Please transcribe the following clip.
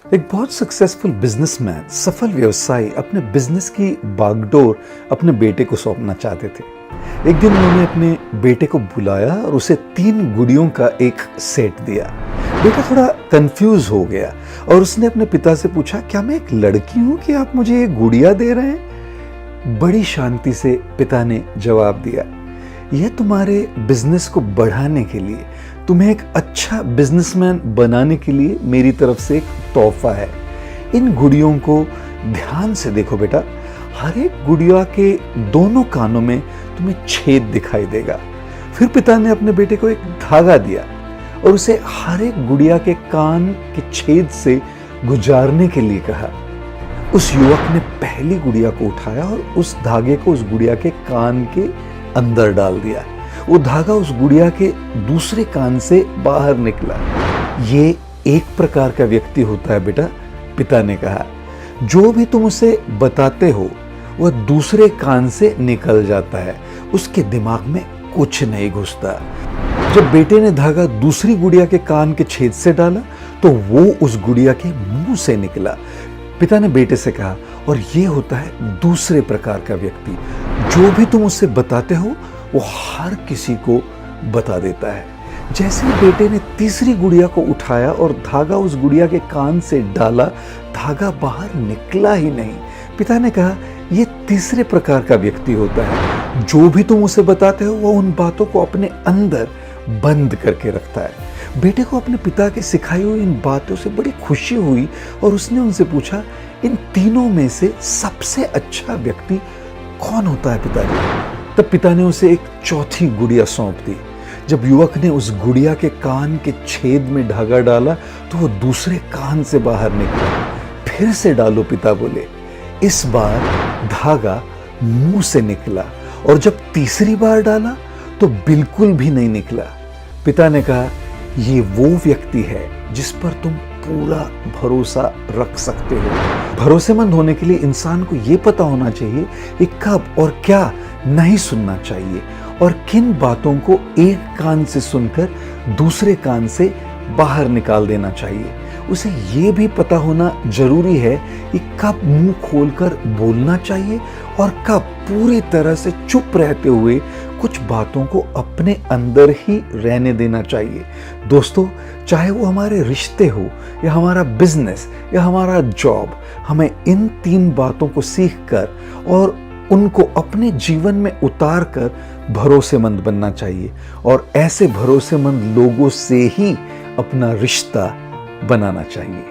एक बहुत successful businessman, सफल व्यवसायी अपने बिजनेस की बागडोर अपने बेटे को सौंपना चाहते थे। एक दिन उन्होंने अपने बेटे को बुलाया और उसे 3 गुड़ियों का एक सेट दिया। बेटा थोड़ा कंफ्यूज हो गया और उसने अपने पिता से पूछा, क्या मैं एक लड़की हूं कि आप मुझे ये गुड़िया दे रहे हैं? बड़ी शांति से पिता ने जवाब दिया, यह तुम्हारे बिजनेस को बढ़ाने के लिए, तुम्हें एक अच्छा बिजनेसमैन बनाने के लिए मेरी तरफ से एक तोहफा है। इन गुड़ियों को ध्यान से देखो बेटा, हर एक गुड़िया के दोनों कानों में तुम्हें छेद दिखाई देगा। फिर पिता ने अपने बेटे को एक धागा दिया और उसे हर एक गुड़िया के कान के छेद से गुजारने के लिए कहा। उस युवक ने पहली गुड़िया को उठाया और उस धागे को उस गुड़िया के कान के अंदर डाल दिया। वो धागा उस गुड़िया के दूसरे कान से बाहर निकला। ये एक प्रकार का व्यक्ति होता है बेटा, पिता ने कहा। जो भी तुम उसे बताते हो वह दूसरे कान से निकल जाता है, उसके दिमाग में कुछ नहीं घुसता। जब बेटे ने धागा दूसरी गुड़िया के कान के छेद से डाला तो वो उस गुड़िया के मुंह से निकला। पिता ने बेटे से कहा, और ये होता है दूसरे प्रकार का व्यक्ति, जो भी तुम उससे बताते हो वो हर किसी को बता देता है। जैसे ही बेटे ने तीसरी गुड़िया को उठाया और धागा उस गुड़िया के कान से डाला, धागा बाहर निकला ही नहीं। पिता ने कहा, यह तीसरे प्रकार का व्यक्ति होता है, जो भी तुम उसे बताते हो वो उन बातों को अपने अंदर बंद करके रखता है। बेटे को अपने पिता के सिखाई हुई इन बातों से बड़ी खुशी हुई और उसने उनसे पूछा, इन तीनों में से सबसे अच्छा व्यक्ति कौन होता है पिताजी? तब पिता ने उसे एक चौथी गुड़िया सौंप दी। जब युवक ने उस गुड़िया के कान के छेद में धागा डाला तो वो दूसरे कान से बाहर निकला। फिर से डालो, पिता बोले। इस बार धागा मुंह से निकला और जब तीसरी बार डाला तो बिल्कुल भी नहीं निकला। पिता ने कहा, ये वो व्यक्ति है जिस पर तुम पूरा भरोसा रख सकते हो। भरोसेमंद होने के लिए इंसान को ये पता होना चाहिए कि कब और क्या नहीं सुनना चाहिए और किन बातों को एक कान से सुनकर दूसरे कान से बाहर निकाल देना चाहिए। उसे ये भी पता होना जरूरी है कि कब मुंह खोलकर बोलना चाहिए और कब पूरी तरह से चुप रहते हुए कुछ बातों को अपने अंदर ही रहने देना चाहिए। दोस्तों, चाहे वो हमारे रिश्ते हो या हमारा बिजनेस या हमारा जॉब, हमें इन 3 बातों को सीखकर और उनको अपने जीवन में उतार कर भरोसेमंद बनना चाहिए और ऐसे भरोसेमंद लोगों से ही अपना रिश्ता बनाना चाहिए।